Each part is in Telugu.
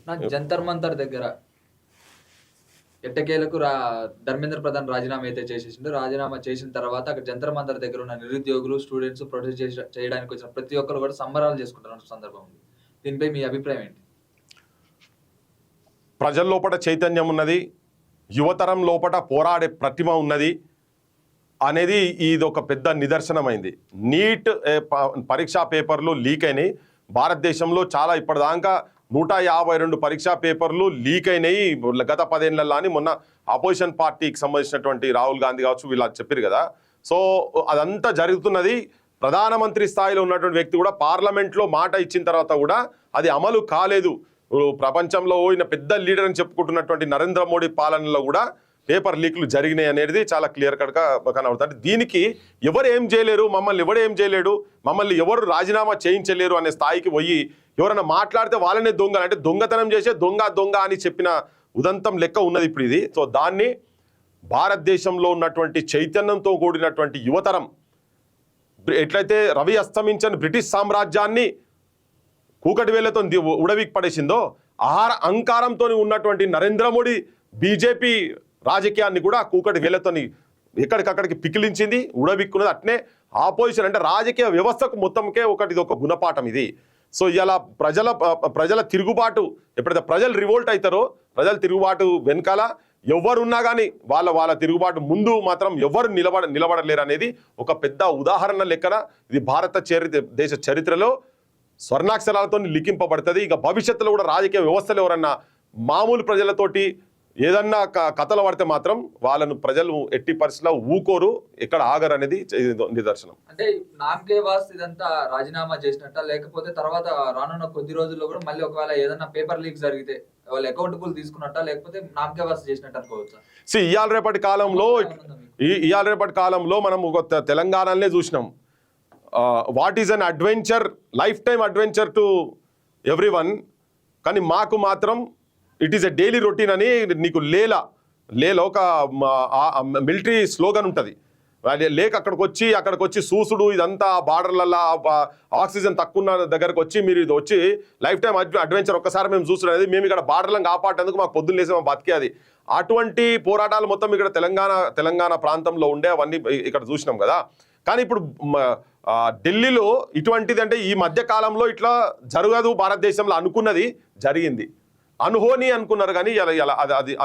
నాకు జంతర్ మంతర్ దగ్గర ఎట్టకేలకు ధర్మేంద్ర ప్రధాన్ రాజీనామా అయితే చేసేసిండు. రాజీనామా చేసిన తర్వాత అక్కడ జంతర్ మంతర్ దగ్గర ఉన్న నిరుద్యోగులు, స్టూడెంట్స్ ప్రొటెస్ట్ చేయడానికి వచ్చిన ప్రతి ఒక్కరు కూడా సంబరాలు చేసుకుంటున్న సందర్భం ఉంది. దీనిపై మీ అభిప్రాయం ఏంటి? ప్రజల లోపల చైతన్యం ఉన్నది, యువతరం లోపల పోరాడే ప్రతిమ ఉన్నది అనేది ఇది ఒక పెద్ద నిదర్శనమైంది. నీట్ పరీక్షా పేపర్లు లీక్ అయినాయి భారతదేశంలో. చాలా ఇప్పటిదాకా 152 పరీక్షా పేపర్లు లీక్ అయినాయి గత 10 ఏళ్లలో అని మొన్న అపోజిషన్ పార్టీకి సంబంధించినటువంటి రాహుల్ గాంధీ కావచ్చు వీళ్ళు చెప్పారు కదా. సో అదంతా జరుగుతున్నది. ప్రధానమంత్రి స్థాయిలో ఉన్నటువంటి వ్యక్తి కూడా పార్లమెంట్లో మాట ఇచ్చిన తర్వాత కూడా అది అమలు కాలేదు. ప్రపంచంలో ఈయన పెద్ద లీడర్ అని చెప్పుకుంటున్నటువంటి నరేంద్ర మోడీ పాలనలో కూడా పేపర్ లీక్లు జరిగినాయి అనేది చాలా క్లియర్ కట్గా కనబడుతుంది. దీనికి ఎవరు ఏం చేయలేరు, మమ్మల్ని ఎవరు ఏం చేయలేడు, మమ్మల్ని ఎవరు రాజీనామా చేయించలేరు అనే స్థాయికి పోయి ఎవరైనా మాట్లాడితే వాళ్ళనే దొంగ అంటే దొంగతనం చేసే దొంగ అని చెప్పిన ఉదంతం లెక్క ఉన్నది ఇప్పుడు ఇది. సో దాన్ని భారతదేశంలో ఉన్నటువంటి చైతన్యంతో కూడినటువంటి యువతరం ఎట్లయితే రవి అస్తమించని బ్రిటిష్ సామ్రాజ్యాన్ని కూకటి వేళ్లతో ఉడవికి పడేసిందో ఆహార అహంకారంతో ఉన్నటువంటి నరేంద్ర మోడీ బీజేపీ రాజకీయాన్ని కూడా కూకటి వేళ్లతోని ఎక్కడికక్కడికి పికిలించింది, ఉడబిక్కున్నది. అట్నే ఆపోజిషన్ అంటే రాజకీయ వ్యవస్థకు మొత్తంకే ఇది ఒక గుణపాఠం ఇది. సో ఇలా ప్రజల తిరుగుబాటు ఎప్పుడైతే ప్రజలు రివోల్ట్ అవుతారో, ప్రజల తిరుగుబాటు వెనకాల ఎవరున్నా కానీ వాళ్ళ తిరుగుబాటు ముందు మాత్రం ఎవరు నిలబడలేరు అనేది ఒక పెద్ద ఉదాహరణ లెక్కన ఇది భారత దేశ చరిత్రలో స్వర్ణాక్షరాలతో లిఖింపబడుతుంది. ఇక భవిష్యత్తులో కూడా రాజకీయ వ్యవస్థలు ఎవరన్నా మామూలు ప్రజలతోటి ఏదన్నా కథలు పడితే మాత్రం వాళ్ళను ప్రజలు ఎట్టి పరిస్థితుల్లో ఊకోరు, ఎక్కడ ఆగరు అనేది నిదర్శనం. అంటే నామకే వాస్ ఇదంతా రాజీనామా చేసినట్ట, లేకపోతే తర్వాత రానున్న కొద్ది రోజుల్లో కూడా మళ్ళీ ఒకవేళ ఏదన్నా పేపర్ లీక్ జరిగితే వాళ్ళు అకౌంటబుల్ తీసుకున్నట్ట, లేకపోతే నామకే వాస్ చేసినట్టు అనుకోవచ్చు? ఇవాళ రేపటి కాలంలో మనం ఒక తెలంగాణలోనే చూసినాం. What is an adventure, life time adventure to everyone, కానీ మాకు మాత్రం it is a daily routine అని నీకు లేలో ఒక మిలిటరీ స్లోగన్ ఉంటుంది. లేక అక్కడికి వచ్చి సూసుడు ఇదంతా బార్డర్లలో ఆక్సిజన్ తక్కువ ఉన్న దగ్గరకు వచ్చి మీరు ఇది వచ్చి లైఫ్ టైం అడ్వెంచర్ ఒక్కసారి మేము చూసుడు అనేది మేము ఇక్కడ బార్డర్లను కాపాడేందుకు మాకు పొద్దున్న లేసి మేము బతికేది. అటువంటి పోరాటాలు మొత్తం ఇక్కడ తెలంగాణ ప్రాంతంలో ఉండే అవన్నీ ఇక్కడ చూసినాం కదా. కానీ ఇప్పుడు ఢిల్లీలో ఇటువంటిది అంటే ఈ మధ్య కాలంలో ఇట్లా జరగదు భారతదేశంలో అనుకున్నది జరిగింది. అనుహోని అనుకున్నారు కానీ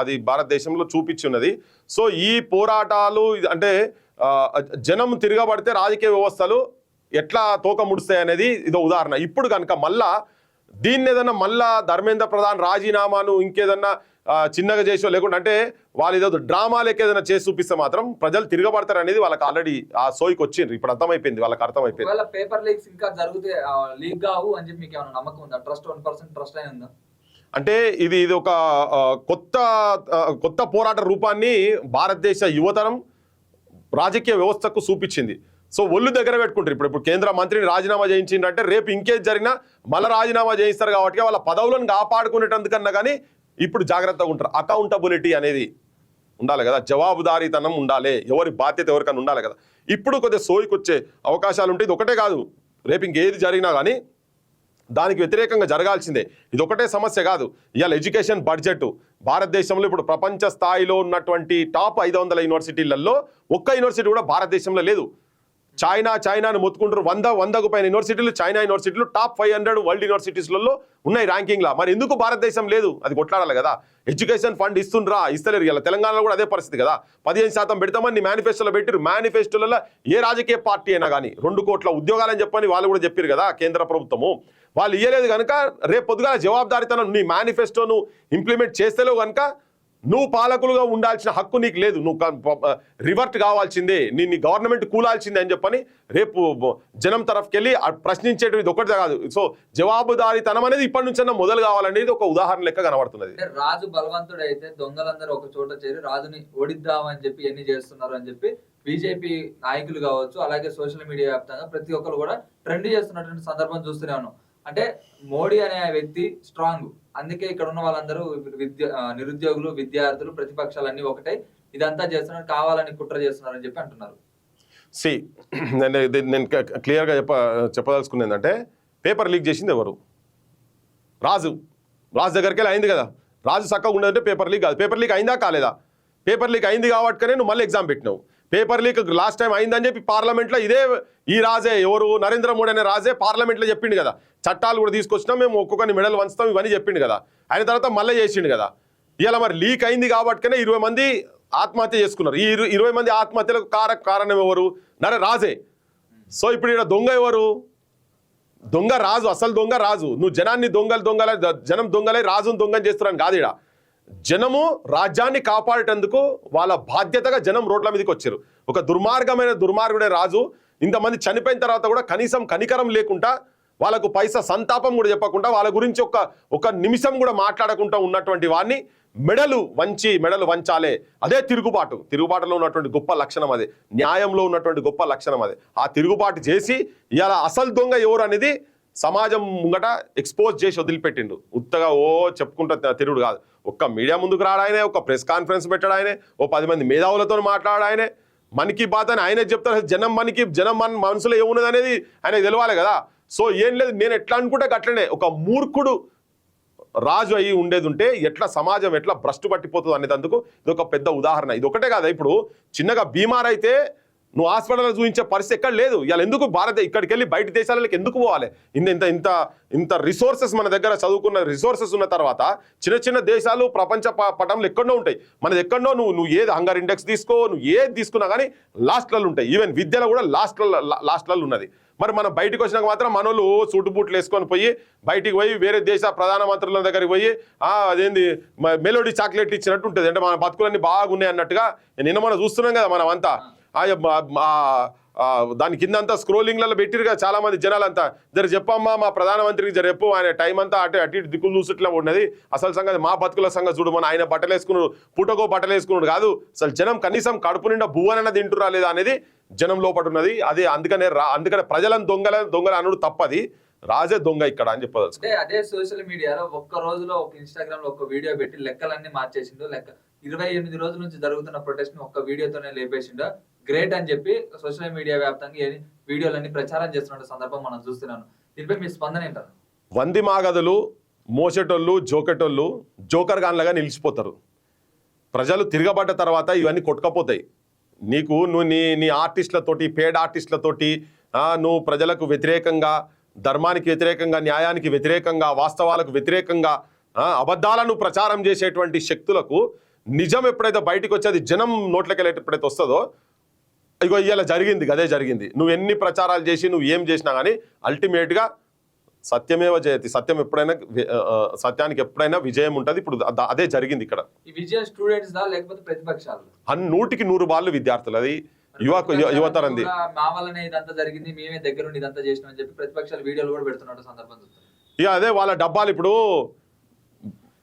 అది భారతదేశంలో చూపించున్నది. సో ఈ పోరాటాలు అంటే జనం తిరగబడితే రాజకీయ వ్యవస్థలు ఎట్లా తోక ముడుస్తాయి అనేది ఇదో ఉదాహరణ. ఇప్పుడు కనుక దీన్ని ఏదన్నా ధర్మేంద్ర ప్రధాన్ రాజీనామాను ఇంకేదన్నా చిన్నగా చేసో లేకుండా అంటే వాళ్ళు ఏదో డ్రామా లెక్క ఏదైనా చేసి చూపిస్తే మాత్రం ప్రజలు తిరగబడతారు అనేది వాళ్ళకి ఆల్రెడీ ఆ సోయికి వచ్చింది. ఇప్పుడు వాళ్ళకి అర్థమైపోయింది. పేపర్ లీక్స్ ఇంకా జరిగితే లీక్ కావు అని చెప్పి మీకు ఏమైనా నమ్మకం ఉందా? ట్రస్ట్ 1% ట్రస్ట్ అయిన ఉందా? అంటే ఇది ఒక కొత్త పోరాట రూపాన్ని భారతదేశ యువతరం రాజకీయ వ్యవస్థకు చూపించింది. సో ఒళ్ళు దగ్గర పెట్టుకుంటారు. ఇప్పుడు కేంద్ర మంత్రిని రాజీనామా చేయించిందంటే రేపు ఇంకేది జరిగినా మళ్ళీ రాజీనామా చేయిస్తారు కాబట్టి వాళ్ళ పదవులను కాపాడుకునేటందుకన్నా కానీ ఇప్పుడు జాగ్రత్తగా ఉంటారు. అకౌంటబిలిటీ అనేది ఉండాలి కదా, జవాబుదారీతనం ఉండాలి, ఎవరి బాధ్యత ఎవరికైనా ఉండాలి కదా. ఇప్పుడు కొద్దిగా సోయికి వచ్చే అవకాశాలు ఉంటాయి. ఇది ఒకటే కాదు, రేపు ఇంకేది జరిగినా కానీ దానికి వ్యతిరేకంగా జరగాల్సిందే. ఇది ఒకటే సమస్య కాదు. ఇవాళ ఎడ్యుకేషన్ బడ్జెట్ భారతదేశంలో ఇప్పుడు ప్రపంచ స్థాయిలో ఉన్నటువంటి టాప్ 500 యూనివర్సిటీలలో ఒక్క యూనివర్సిటీ కూడా భారతదేశంలో లేదు. చైనాను మొత్తుకుంటారు. 100కు పైన యూనివర్సిటీలు చైనా యూనివర్సిటీలు టాప్ 500 వరల్డ్ యూనివర్సిటీస్లలో ఉన్నాయి ర్యాంకింగ్లో. మరి ఎందుకు భారతదేశం లేదు? అది కొట్లాడాలి కదా. ఎడ్యుకేషన్ ఫండ్ ఇస్తలేరు. ఇలా తెలంగాణలో కూడా అదే పరిస్థితి కదా. 15% పెడతామని మేనిఫెస్టోలో పెట్టారు. మేనిఫెస్టోలలో ఏ రాజకీయ పార్టీ అయినా కానీ 2 కోట్ల ఉద్యోగాలని చెప్పని వాళ్ళు కూడా చెప్పారు కదా కేంద్ర ప్రభుత్వము. వాళ్ళు ఇయ్యలేదు కనుక రేపు పొద్దుగా జవాబుదారీతనం నీ మేనిఫెస్టోను ఇంప్లిమెంట్ చేస్తేలో కనుక నువ్వు పాలకులుగా ఉండాల్సిన హక్కు నీకు లేదు. నువ్వు రివర్ట్ కావాల్సిందే, నీ గవర్నమెంట్ కూలాల్సిందే అని చెప్పని రేపు జనం తరఫుకెళ్ళి ప్రశ్నించేది ఒకటి కాదు. సో జవాబుదారీతనం అనేది ఇప్పటి నుంచైనా మొదలు కావాలనేది ఒక ఉదాహరణ లెక్క కనబడుతున్నది. రాజు బలవంతుడు అయితే దొంగలందరూ ఒక చోట చేరి రాజుని ఓడిద్దామని చెప్పి ఎన్ని చేస్తున్నారు అని చెప్పి బీజేపీ నాయకులు కావచ్చు, అలాగే సోషల్ మీడియా వ్యాప్తంగా ప్రతి ఒక్కరు కూడా ట్రెండ్ చేస్తున్నటువంటి సందర్భం చూస్తూనే ఉన్నాం. అంటే మోడీ అనే వ్యక్తి స్ట్రాంగ్, అందుకే ఇక్కడ ఉన్న వాళ్ళందరూ నిరుద్యోగులు, విద్యార్థులు, ప్రతిపక్షాలన్నీ ఒకటే ఇదంతా చేస్తున్నారు, కావాలని కుట్ర చేస్తున్నారు అని చెప్పి అంటున్నారు. నేను క్లియర్గా చెప్పదలుచుకున్నది ఏంటంటే పేపర్ లీక్ చేసింది ఎవరు? రాజు. రాజు దగ్గరికి వెళ్ళి అయింది కదా, రాజు చక్కగా ఉండదంటే పేపర్ లీక్ కాదు. పేపర్ లీక్ అయిందా కాలేదా? పేపర్ లీక్ అయింది కాబట్టినే నువ్వు మళ్ళీ ఎగ్జామ్ పెట్టినావు. పేపర్ లీక్ లాస్ట్ టైం అయిందని చెప్పి పార్లమెంట్లో ఇదే ఈ రాజే, ఎవరు నరేంద్ర మోడీ అనే రాజే పార్లమెంట్లో చెప్పిండు కదా, చట్టాలు కూడా తీసుకొచ్చినా మేము ఒక్కొక్కరిని మెడల్ వంచుతాం ఇవన్నీ చెప్పిండు కదా. ఆయన తర్వాత మళ్ళీ చేసిండు కదా. ఇలా మరి లీక్ అయింది కాబట్టినే 20 మంది ఆత్మహత్య చేసుకున్నారు. ఈ 20 మంది ఆత్మహత్యలకు కారణం ఎవరు? రాజే. సో ఇప్పుడు ఇక్కడ దొంగ ఎవరు? దొంగ రాజు, అసలు దొంగ రాజు. నువ్వు జనాన్ని జనం దొంగలై రాజును దొంగని చేస్తున్నాను కాదు. ఇక్కడ జనము రాజ్యాన్ని కాపాడేటందుకు వాళ్ళ బాధ్యతగా జనం రోడ్ల మీదకి వచ్చారు. ఒక దుర్మార్గుడే రాజు ఇంతమంది చనిపోయిన తర్వాత కూడా కనీసం కనికరం లేకుండా, వాళ్ళకు పైసా సంతాపం కూడా చెప్పకుండా, వాళ్ళ గురించి ఒక నిమిషం కూడా మాట్లాడకుండా ఉన్నటువంటి వాడిని మెడలు వంచాలే. అదే తిరుగుబాటులో ఉన్నటువంటి గొప్ప లక్షణం, అదే న్యాయంలో ఉన్నటువంటి గొప్ప లక్షణం. అదే ఆ తిరుగుబాటు చేసి ఇవాళ అసలు దొంగ ఎవరు అనేది సమాజం ముంగట ఎక్స్పోజ్ చేసి వదిలిపెట్టిండు. ఉత్తగా చెప్పుకుంటా తిరుగుడు కాదు. ఒక్క మీడియా ముందుకు రాడాయనే, ఒక ప్రెస్ కాన్ఫరెన్స్ పెట్టాడు ఆయనే, 10 మంది మేధావులతో మాట్లాడాయనే, మనకి బాధ అని ఆయనే చెప్తారు. జనం మన మనసులో ఏమున్నది అనేది ఆయనకు తెలవాలి కదా. సో ఏం లేదు, నేను ఎట్లా అనుకుంటే అట్లనే ఒక మూర్ఖుడు రాజు అయ్యి ఉండేది ఉంటే ఎట్లా సమాజం ఎట్లా భ్రష్టు పట్టిపోతుంది అనేందుకు ఇది ఒక పెద్ద ఉదాహరణ. ఇది ఒకటే కాదా, ఇప్పుడు చిన్నగా బీమార్ అయితే నువ్వు హాస్పిటల్లో చూపించే పరిస్థితి ఎక్కడ లేదు. ఇవాళ ఎందుకు ఇక్కడికి వెళ్ళి బయట దేశాలకు ఎందుకు పోవాలి? ఇంత రిసోర్సెస్ మన దగ్గర, చదువుకున్న రిసోర్సెస్ ఉన్న తర్వాత చిన్న దేశాలు ప్రపంచ పటంలో ఎక్కడో ఉంటాయి. మనది ఎక్కడో నువ్వు ఏది హంగర్ ఇండెక్స్ తీసుకో, నువ్వు ఏది తీసుకున్నా కానీ లాస్ట్లలో ఉంటాయి. ఈవెన్ విద్యలో కూడా లాస్ట్లలో ఉన్నది. మరి మనం బయటకు వచ్చినాక మాత్రం మనోళ్ళు సూటు బూట్లు వేసుకొని పోయి బయటికి పోయి వేరే దేశ ప్రధానమంత్రుల దగ్గరికి పోయి అదేంది మెలోడీ చాక్లెట్ ఇచ్చినట్టు ఉంటుంది. అంటే మన బతుకులన్నీ బాగున్నాయి అన్నట్టుగా నిన్న మనం చూస్తున్నాం కదా. మనం అంతా దాని కిందంతా స్క్రోలింగ్లలో పెట్టిరు కదా చాలా మంది జనాలంతా. జర చెప్పమ్మా మా ప్రధానమంత్రికి జర చెప్పు, ఆయన టైం అంతా అటు ఇటు దిక్కులు చూసిట్లా ఉన్నది. అసలు సంగతి మా బతుకుల సంగతి చూడు. మన ఆయన బట్టలు వేసుకున్నాడు, పూటకో బట్టలు వేసుకున్నాడు కాదు. అసలు జనం కనీసం కడుపు నిండా భూవనన్న తింటురా లేదా అనేది జనం లోపల ఉన్నది. అదే అందుకనే ప్రజలను దొంగల అనుడు తప్పది. రాజే దొంగ ఇక్కడ అని చెప్పవచ్చు. అంటే అదే సోషల్ మీడియాలో ఒక్క రోజులో ఒక ఇన్స్టాగ్రామ్ లో ఒక వీడియో పెట్టి లెక్కలన్నీ మార్చేసిండు. 28 రోజుల నుంచి జరుగుతున్న ప్రొటెస్ట్ ని ఒక్క వీడియోతోనే లేపేసిండు. గ్రేట్ అని చెప్పి సోషల్ మీడియా వ్యాప్తంగా వీడియోలన్నీ ప్రచారం చేస్తున్న సందర్భం మనం చూస్తున్నాను. దీనిపై మీ స్పందన ఏంటారు? వంది మాగదులు, మోసేటోళ్ళు, జోకెటోళ్ళు జోకర్ గాన్లుగా నిలిచిపోతారు. ప్రజలు తిరగబడ్డ తర్వాత ఇవన్నీ కొట్టుకపోతాయి. నువ్వు నీ ఆర్టిస్టులతోటి, పేడ్ ఆర్టిస్టులతోటి నువ్వు ప్రజలకు వ్యతిరేకంగా, ధర్మానికి వ్యతిరేకంగా, న్యాయానికి వ్యతిరేకంగా, వాస్తవాలకు వ్యతిరేకంగా అబద్ధాలను ప్రచారం చేసేటువంటి శక్తులకు నిజం ఎప్పుడైతే బయటకు వచ్చేది జనం నోట్లకెళ్ళి ఎప్పుడైతే వస్తుందో, ఇగో ఇవాళ జరిగింది, అదే జరిగింది. నువ్వు ఎన్ని ప్రచారాలు చేసి నువ్వు ఏం చేసినా కానీ అల్టిమేట్గా సత్యమేవ జయతి. సత్యానికి ఎప్పుడైనా విజయం ఉంటుంది. ఇప్పుడు అదే జరిగింది ఇక్కడ. ఈ విజయం స్టూడెంట్స్ దా లేకపోతే ప్రతిపక్షాలు? 100కి 100 విద్యార్థులు. అది యువతరంది. మా వల్లనే ఇదంతా జరిగింది, మేమే దగ్గరుండి ఇదంతా చేసినాం అని చెప్పి ప్రతిపక్షాలు వీడియోలు కూడా పెడుతున్నట్టు సందర్భం చూస్తారు. ఇక అదే వాళ్ళ డబ్బాలు. ఇప్పుడు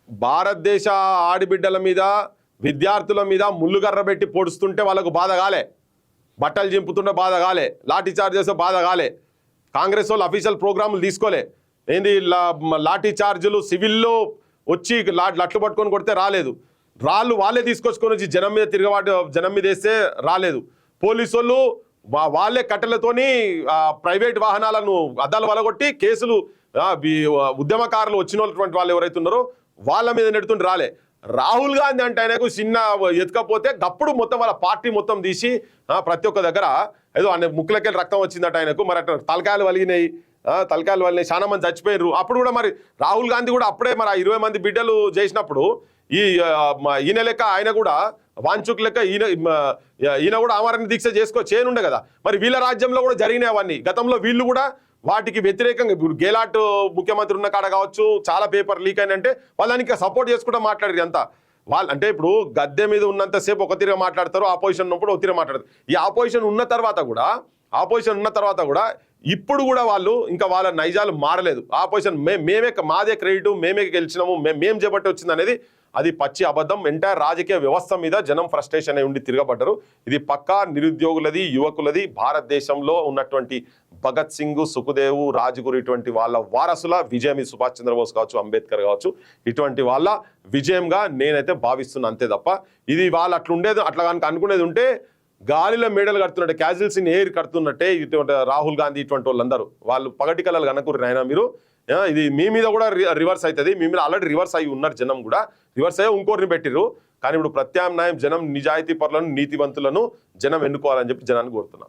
భారతదేశ ఆడిబిడ్డల మీద, విద్యార్థుల మీద ముళ్ళుగర్ర పెట్టి పొడుస్తుంటే వాళ్ళకు బాధ కాలే, బట్టలు చింపుతుంటే బాధ కాలే, లాఠీ చార్జ్ చేస్తే బాధ కాలే. కాంగ్రెస్ వాళ్ళు అఫీషియల్ ప్రోగ్రాములు తీసుకోలే. ఏంది లాఠీ చార్జులు సివిల్లో వచ్చి లట్లు పట్టుకొని కొడితే రాలేదు. రాళ్ళు వాళ్ళే తీసుకొచ్చుకొని వచ్చి జనం మీద వేస్తే రాలేదు. పోలీసు వాళ్ళు వాళ్ళే కట్టెలతోని ప్రైవేట్ వాహనాలను అద్దాలు వలగొట్టి కేసులు, ఉద్యమకారులు వచ్చినటువంటి వాళ్ళు ఎవరైతే ఉన్నారో వాళ్ళ మీద నెడుతుంటే రాలే. రాహుల్ గాంధీ అంటే ఆయనకు చిన్న ఎత్తుకపోతే గప్పుడు మొత్తం వాళ్ళ పార్టీ మొత్తం తీసి ప్రతి ఒక్క దగ్గర ఏదో ఆయన ముక్కులకెళ్ళి రక్తం వచ్చిందట ఆయనకు. మరి అట్లా తలకాయలు వలిగినాయి, చాలా మంది చచ్చిపోయారు. అప్పుడు కూడా మరి రాహుల్ గాంధీ కూడా అప్పుడే మరి 20 మంది బిడ్డలు చేసినప్పుడు ఈయన లెక్క ఆయన కూడా వాంచుక్ లెక్క ఈయన కూడా ఆమరణ దీక్ష చేయనుండే కదా. మరి వీళ్ళ రాజ్యంలో కూడా జరిగినాయి అవన్నీ. గతంలో వీళ్ళు కూడా వాటికి వ్యతిరేకంగా, ఇప్పుడు గేలాట్ ముఖ్యమంత్రి ఉన్న కాడ కావచ్చు చాలా పేపర్ లీక్ అయినంటే వాళ్ళని సపోర్ట్ చేసుకుంటూ మాట్లాడారు అంతా. వాళ్ళు అంటే ఇప్పుడు గద్దె మీద ఉన్నంతసేపు ఒక తీరుగా మాట్లాడతారు, ఆపోజిషన్ ఉన్నప్పుడు ఒక తీరుగా మాట్లాడతారు. ఈ ఆపోజిషన్ ఉన్న తర్వాత కూడా ఇప్పుడు కూడా వాళ్ళు ఇంకా వాళ్ళ నైజాలు మారలేదు. ఆపోజిషన్ మాదే క్రెడిట్, మేమే గెలిచినాము, మేము చేపట్టి వచ్చింది అనేది అది పచ్చి అబద్ధం. ఎంటైర్ రాజకీయ వ్యవస్థ మీద జనం ఫ్రస్ట్రేషన్ అయి ఉండి తిరగబడ్డారు. ఇది పక్కా నిరుద్యోగులది, యువకులది. భారతదేశంలో ఉన్నటువంటి భగత్ సింగ్, సుఖదేవ్, రాజ్గురు ఇటువంటి వాళ్ళ వారసుల విజయం. సుభాష్ చంద్రబోస్ కావచ్చు, అంబేద్కర్ కావచ్చు, ఇటువంటి వాళ్ళ విజయంగా నేనైతే భావిస్తున్నా, అంతే తప్ప ఇది వాళ్ళు అట్లుండేది. అట్లా కనుక అనుకునేది ఉంటే గాలిలో మేడలు కడుతున్నట్టే, క్యాజువల్స్ ఇన్ ఎయిర్ కడుతున్నట్టే ఇటువంటి రాహుల్ గాంధీ ఇటువంటి వాళ్ళందరూ వాళ్ళు పగటి కళలు కనుక్కురు. ఆయన మీరు ఇది మీ మీద కూడా రివర్స్ అవుతుంది. మీ మీద ఆల్రెడీ రివర్స్ అయ్యి ఉన్నారు జనం కూడా, రివర్స్ అయ్యి ఇంకోరిని పెట్టిర్రు. కానీ ఇప్పుడు ప్రత్యామ్నాయం జనం నిజాయితీ పరులను నీతివంతులను జనం ఎన్నుకోవాలని చెప్పి జనాన్ని కోరుతున్నా.